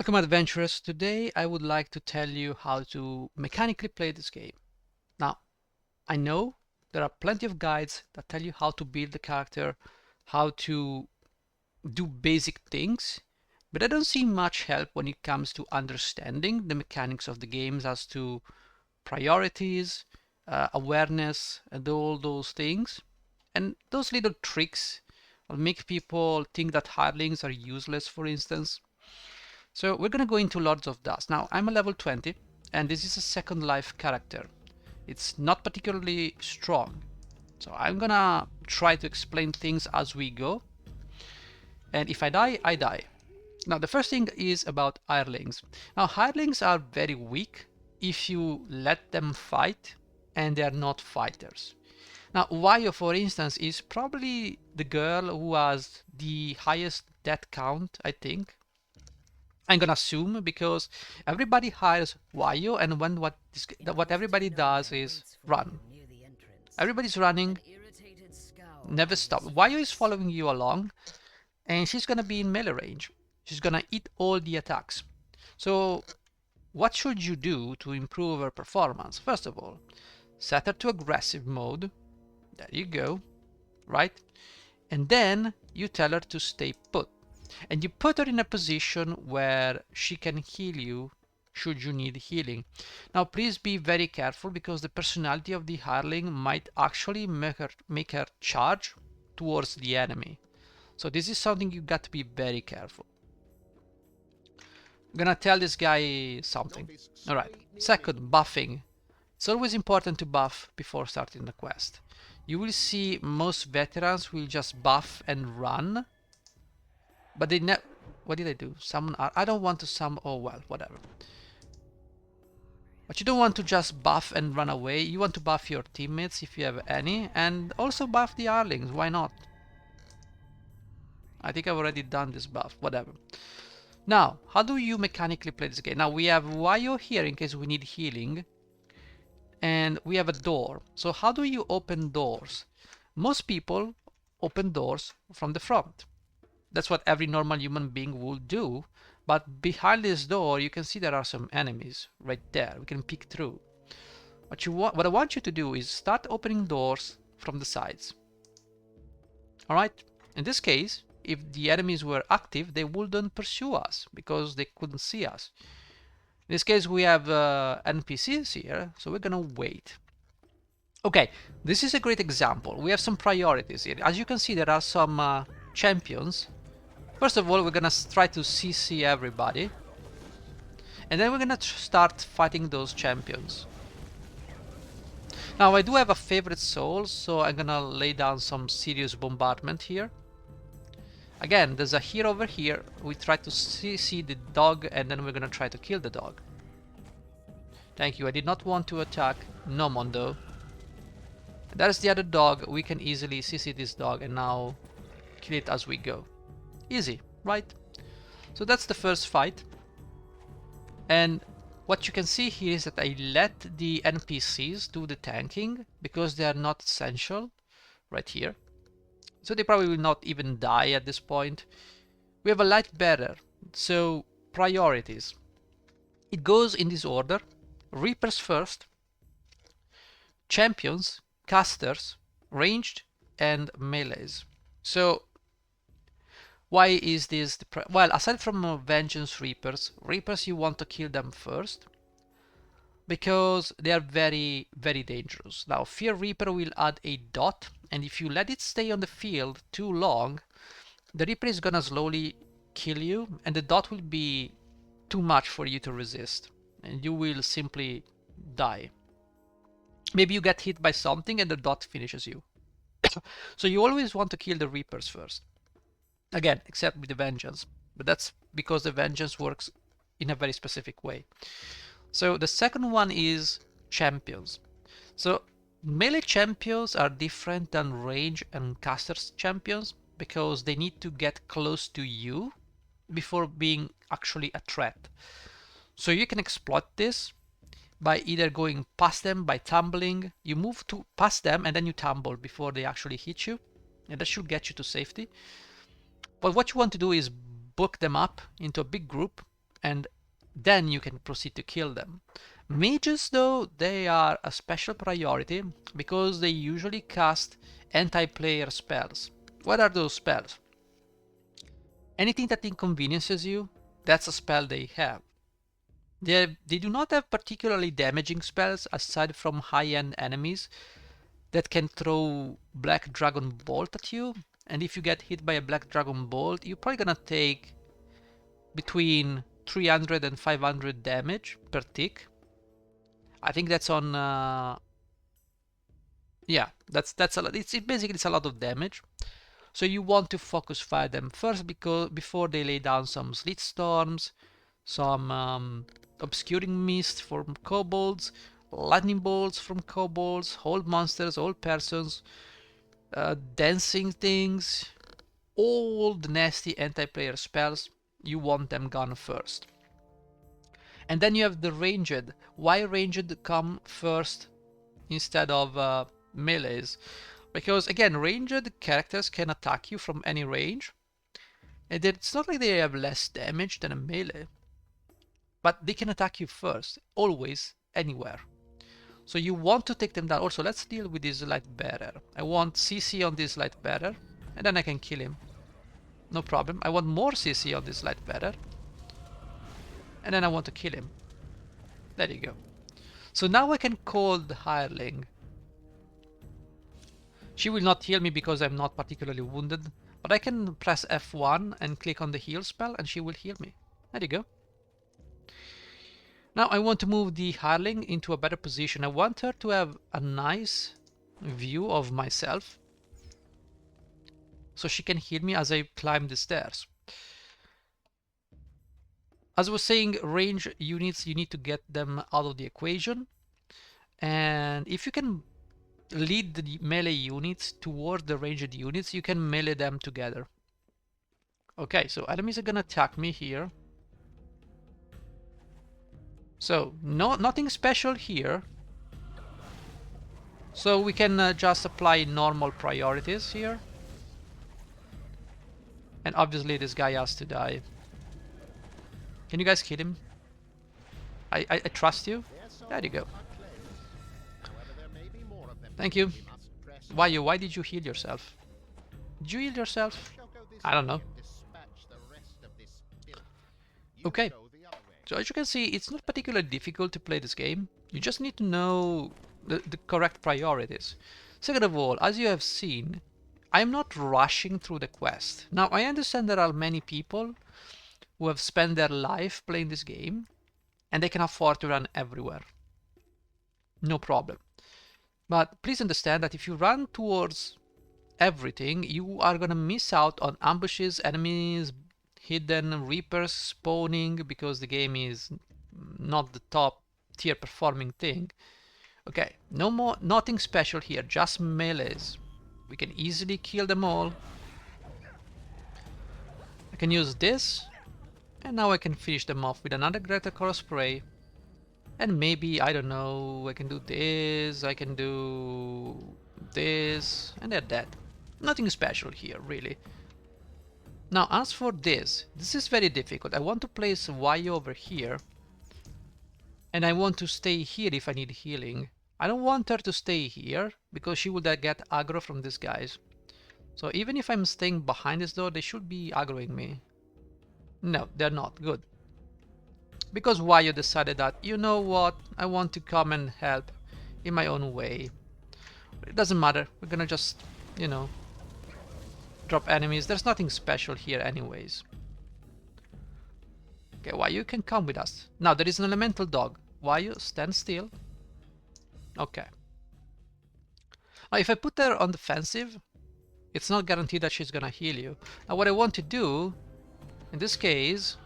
Welcome adventurers, today I would like to tell you how to mechanically play this game. Now, I know there are plenty of guides that tell you how to build the character, how to do basic things, but I don't see much help when it comes to understanding the mechanics of the games as to priorities, awareness, and all those things. And those little tricks will make people think that hirelings are useless, for instance. So we're going to go into Lords of Dust. Now, I'm a level 20, and this is a second life character. It's not particularly strong. So I'm going to try to explain things as we go. And if I die, I die. Now, the first thing is about hirelings. Now, hirelings are very weak if you let them fight, and they are not fighters. Now, Wayo, for instance, is probably the girl who has the highest death count, I think. I'm gonna assume because everybody hires Wayo, and when what everybody does is run. Everybody's running, never stop. Wayo is following you along, and she's gonna be in melee range. She's gonna eat all the attacks. So what should you do to improve her performance? First of all, set her to aggressive mode. There you go, right? And then you tell her to stay put. And you put her in a position where she can heal you should you need healing. Now please be very careful because the personality of the hireling might actually make her charge towards the enemy. So this is something you got to be very careful. I'm gonna tell this guy something. Alright, second, buffing. It's always important to buff before starting the quest. You will see most veterans will just buff and run. But they never. What did I do? Summon. I don't want to summon. Oh well, whatever. But you don't want to just buff and run away. You want to buff your teammates if you have any, and also buff the hirelings. Why not? I think I've already done this buff. Whatever. Now, how do you mechanically play this game? Now we have Wayo here in case we need healing, and we have a door. So how do you open doors? Most people open doors from the front. That's what every normal human being would do, but behind this door you can see there are some enemies right there. We can peek through. What I want you to do is start opening doors from the sides. Alright? In this case, if the enemies were active, they wouldn't pursue us because they couldn't see us. In this case we have NPCs here, so we're gonna wait. Okay, this is a great example. We have some priorities here. As you can see, there are some champions. First of all, we're gonna try to CC everybody, and then we're gonna start fighting those champions. Now I do have a favorite soul, so I'm gonna lay down some serious bombardment here. Again, there's a hero over here. We try to CC the dog, and then we're gonna try to kill the dog. Thank you, I did not want to attack Nomondo. There's the other dog. We can easily CC this dog and now kill it as we go. Easy, right? So that's the first fight. And what you can see here is that I let the NPCs do the tanking because they are not essential right here. So they probably will not even die at this point. We have a light bearer, so priorities. It goes in this order: Reapers first, champions, casters, ranged, and melees. So why is this well, aside from Vengeance Reapers, you want to kill them first because they are very, very dangerous. Now, Fear Reaper will add a dot, and if you let it stay on the field too long, the Reaper is gonna slowly kill you, and the dot will be too much for you to resist, and you will simply die. Maybe you get hit by something and the dot finishes you. So you always want to kill the Reapers first. Again, except with the Vengeance, but that's because the Vengeance works in a very specific way. So the second one is champions. So melee champions are different than range and casters champions because they need to get close to you before being actually a threat. So you can exploit this by either going past them by tumbling. You move past them and then you tumble before they actually hit you, and that should get you to safety. But what you want to do is book them up into a big group and then you can proceed to kill them. Mages, though, they are a special priority because they usually cast anti-player spells. What are those spells? Anything that inconveniences you, that's a spell they have. They do not have particularly damaging spells aside from high-end enemies that can throw Black Dragon Bolt at you. And if you get hit by a Black Dragon Bolt, you're probably gonna take between 300 and 500 damage per tick. I think that's on... yeah, that's a lot. Basically it's a lot of damage. So you want to focus fire them first before they lay down some Sleet Storms, some obscuring mist from kobolds, lightning bolts from kobolds, hold monsters, hold persons, dancing things, all the nasty anti-player spells. You want them gone first. And then you have the ranged. Why ranged come first instead of melees? Because again, ranged characters can attack you from any range, and it's not like they have less damage than a melee, but they can attack you first, always, anywhere. So you want to take them down. Also, let's deal with this light bearer. I want CC on this light bearer, and then I can kill him. No problem. I want more CC on this light bearer, and then I want to kill him. There you go. So now I can call the Hireling. She will not heal me because I'm not particularly wounded, but I can press F1 and click on the heal spell and she will heal me. There you go. Now I want to move the Hireling into a better position. I want her to have a nice view of myself so she can heal me as I climb the stairs. As I was saying, range units, you need to get them out of the equation. And if you can lead the melee units toward the ranged units, you can melee them together. Okay, so enemies are gonna attack me here. So nothing special here. So we can just apply normal priorities here. And obviously this guy has to die. Can you guys kill him? I trust you. There you go. Thank you. Why did you heal yourself? Did you heal yourself? I don't know. Okay. So as you can see, it's not particularly difficult to play this game. You just need to know the correct priorities. Second of all, as you have seen, I'm not rushing through the quest. Now, I understand there are many people who have spent their life playing this game, and they can afford to run everywhere. No problem. But please understand that if you run towards everything, you are gonna miss out on ambushes, enemies, hidden reapers spawning, because the game is not the top tier performing thing. Okay, nothing special here, just melees. We can easily kill them all. I can use this, and now I can finish them off with another Greater Core Spray. And maybe, I don't know, I can do this, I can do this, and they're dead. Nothing special here, really. Now, as for this is very difficult. I want to place Y over here, and I want to stay here if I need healing. I don't want her to stay here, because she would get aggro from these guys. So even if I'm staying behind this door, they should be aggroing me. No, they're not. Good. Because Wayo decided that, you know what, I want to come and help in my own way. It doesn't matter, we're gonna just, you know, drop enemies. There's nothing special here anyways. Okay, Wayo can come with us. Now there is an elemental dog. Wayo, stand still. Okay. Now if I put her on defensive, it's not guaranteed that she's gonna heal you. Now what I want to do, in this case,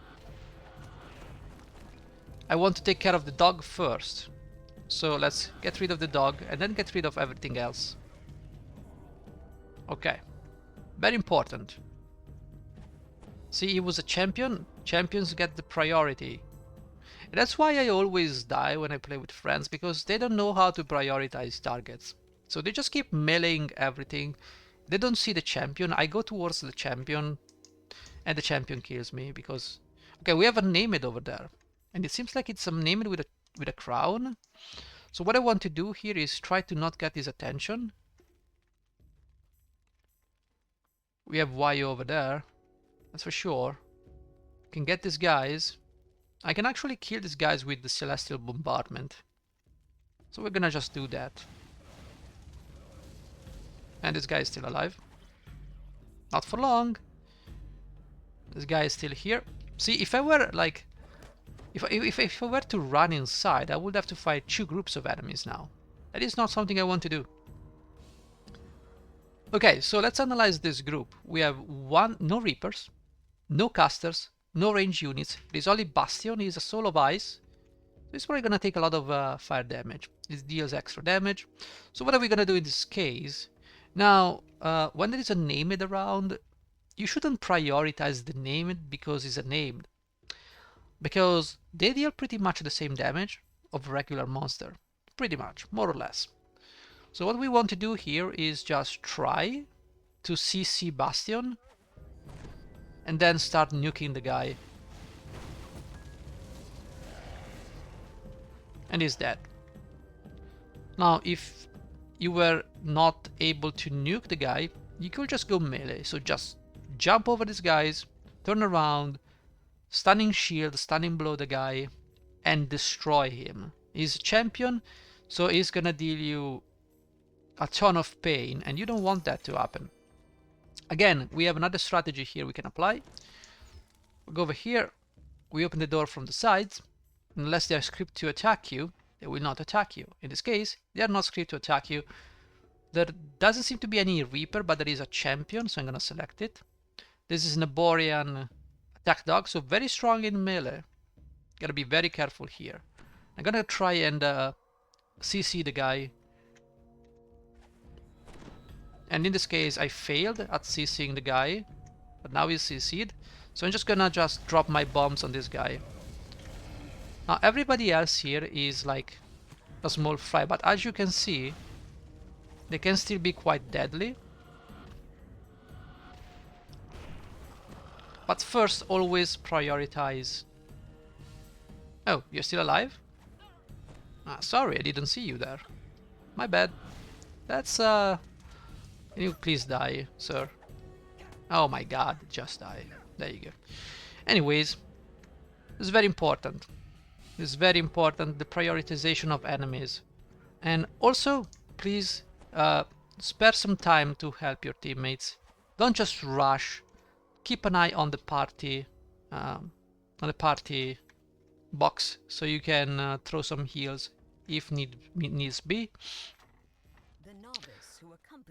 I want to take care of the dog first. So let's get rid of the dog and then get rid of everything else. Okay. Very important. See, he was a champion. Champions get the priority. And that's why I always die when I play with friends, because they don't know how to prioritize targets. So they just keep meleeing everything. They don't see the champion. I go towards the champion and the champion kills me because... Okay, we have a named over there, and it seems like it's a named with a crown. So what I want to do here is try to not get his attention. We have Y over there, that's for sure. Can get these guys. I can actually kill these guys with the Celestial Bombardment. So we're gonna just do that. And this guy is still alive. Not for long. This guy is still here. See, if I were like... If I were to run inside, I would have to fight 2 groups of enemies now. That is not something I want to do. Okay, so let's analyze this group. We have no Reapers, no Casters, no range units. There's only Bastion, he's a Soul of Ice. This is probably gonna take a lot of fire damage. It deals extra damage. So what are we gonna do in this case? Now, when there is a named around, you shouldn't prioritize the named because it's a named. Because they deal pretty much the same damage of a regular monster. Pretty much, more or less. So what we want to do here is just try to CC Bastion and then start nuking the guy. And he's dead. Now if you were not able to nuke the guy, you could just go melee. So just jump over these guys, turn around, stunning shield, stunning blow the guy, and destroy him. He's a champion, so he's gonna deal you a ton of pain, and you don't want that to happen. Again, we have another strategy here we can apply. We go over here, we open the door from the sides. Unless they are scripted to attack you, they will not attack you. In this case, they are not scripted to attack you. There doesn't seem to be any Reaper, but there is a champion, so I'm gonna select it. This is an Aborian attack dog, so very strong in melee. Gotta be very careful here. I'm gonna try and CC the guy. And in this case, I failed at CCing the guy, but now he's CC'd. So I'm just gonna drop my bombs on this guy. Now everybody else here is like a small fry, but as you can see, they can still be quite deadly. But first, always prioritize... Oh, you're still alive? Ah, sorry, I didn't see you there. My bad. That's Can you please die, sir? Oh my god, just die. There you go. Anyways, it's very important. It's very important, the prioritization of enemies. And also, please spare some time to help your teammates. Don't just rush. Keep an eye on the party box, so you can throw some heals if needs be.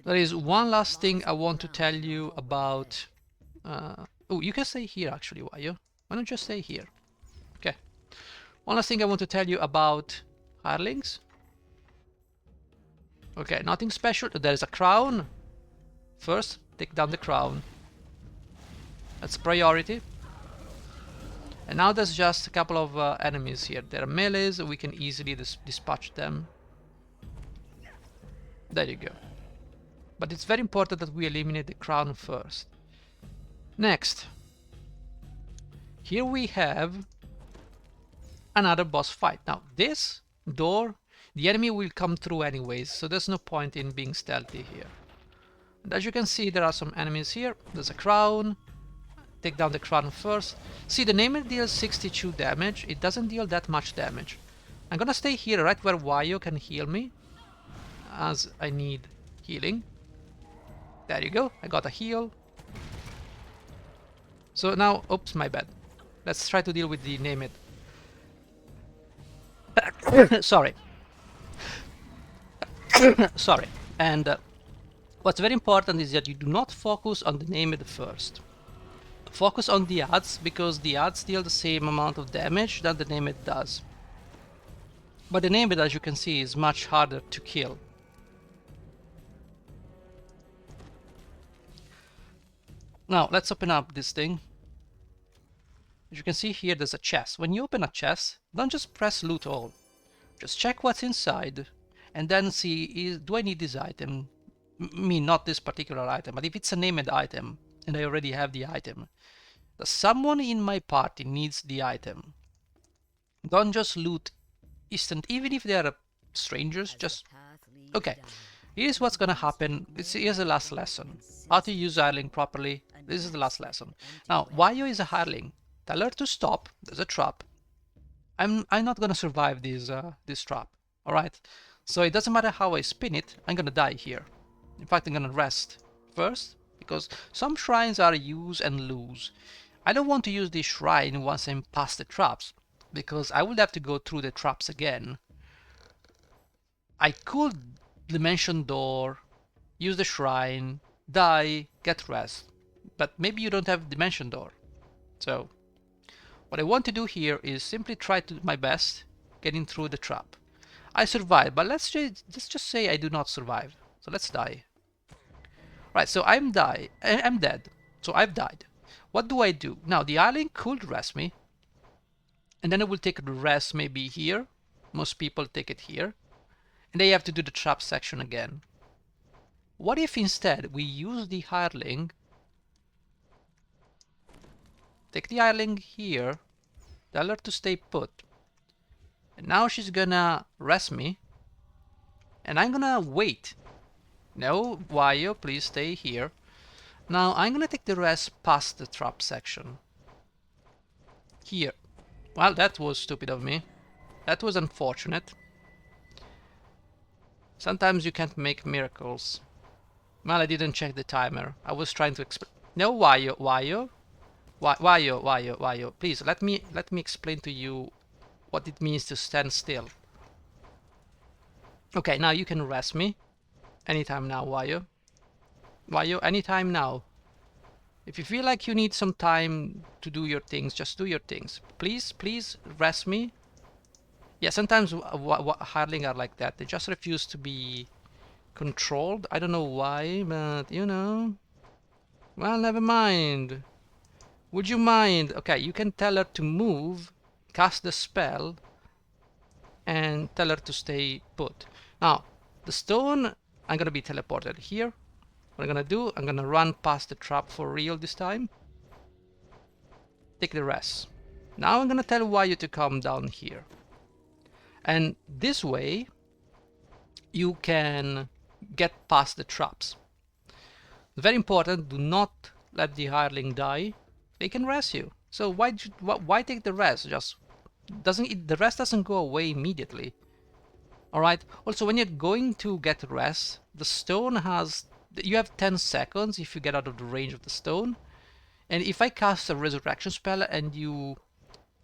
There is one last thing I want to tell you about. Oh, you can stay here actually, Wayo. Why don't you stay here? Okay. One last thing I want to tell you about Hirelings. Okay, nothing special. There's a crown. First, take down the crown. That's priority. And now there's just a couple of enemies here. There are melees, we can easily dispatch them. There you go. But it's very important that we eliminate the crown first. Next. Here we have another boss fight. Now this door, the enemy will come through anyways, so there's no point in being stealthy here. And as you can see, there are some enemies here. There's a crown. Take down the crown first. See, the named deals 62 damage. It doesn't deal that much damage. I'm gonna stay here right where Wayo can heal me, as I need healing. There you go, I got a heal. So now, oops, my bad. Let's try to deal with the named. Sorry. Sorry. And what's very important is that you do not focus on the named first. Focus on the adds, because the adds deal the same amount of damage that the named does. But the named, as you can see, is much harder to kill. Now, let's open up this thing. As you can see here, there's a chest. When you open a chest, don't just press loot all. Just check what's inside, and then see, do I need this item? Me, not this particular item, but if it's a named item, and I already have the item, that someone in my party needs the item. Don't just loot instant, even if they are strangers, just... Okay, here's what's gonna happen. Here's the last lesson. How to use hireling properly. This is the last lesson. Now, Wayo is a hireling. Tell her to stop. There's a trap. I'm not gonna survive this trap. Alright? So it doesn't matter how I spin it, I'm gonna die here. In fact, I'm gonna rest first, because some shrines are use and lose. I don't want to use this shrine once I'm past the traps, because I would have to go through the traps again. I could dimension door, use the shrine, die, get rest. But maybe you don't have dimension door. So what I want to do here is simply try to do my best getting through the trap. I survive, but let's just say I do not survive. So let's die. Right, so I'm dead. So I've died. What do I do? Now the hireling could rest me. And then I will take the rest maybe here. Most people take it here. And they have to do the trap section again. What if instead we use the hireling, take the hireling here, tell her to stay put, and now she's gonna rest me, and I'm gonna wait. No, Wayo, please stay here. Now I'm gonna take the rest past the trap section. Here. Well, that was stupid of me. That was unfortunate. Sometimes you can't make miracles. Well, I didn't check the timer. I was trying to explain. No, Wayo. Wayo. Please, let me explain to you what it means to stand still. Okay, now you can rest me. Anytime now, Wayo. Wayo, anytime now. If you feel like you need some time to do your things, just do your things. Please rest me. Yeah, sometimes hireling are like that. They just refuse to be controlled. I don't know why, but you know. Well, never mind. Would you mind? Okay, you can tell her to move, cast the spell, and tell her to stay put. Now, the stone, I'm gonna be teleported here. What I'm gonna do, I'm gonna run past the trap for real this time. Take the rest. Now I'm gonna tell Wayo to come down here. And this way, you can get past the traps. Very important, do not let the hireling die. They can rest you. So why take the rest? Just the rest doesn't go away immediately. Alright, also when you're going to get rest, the stone has, you have 10 seconds if you get out of the range of the stone. And if I cast a resurrection spell and you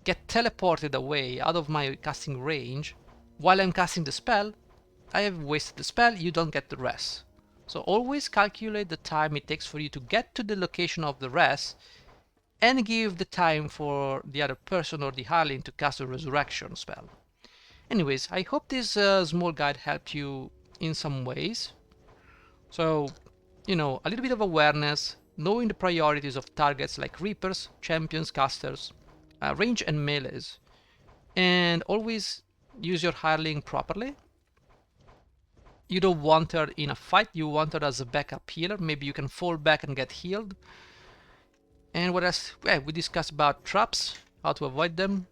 get teleported away out of my casting range, while I'm casting the spell, I have wasted the spell, you don't get the rest. So always calculate the time it takes for you to get to the location of the rest, and give the time for the other person or the hireling to cast a resurrection spell. Anyways, I hope this small guide helped you in some ways. So, you know, a little bit of awareness, knowing the priorities of targets like Reapers, Champions, Casters, range and melees, and always use your hireling properly. You don't want her in a fight, you want her as a backup healer. Maybe you can fall back and get healed. And what else? Yeah, we discussed about traps, how to avoid them.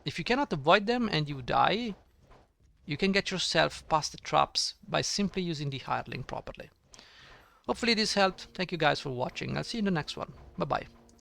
If you cannot avoid them and you die, you can get yourself past the traps by simply using the hireling properly. Hopefully this helped. Thank you guys for watching. I'll see you in the next one. Bye bye.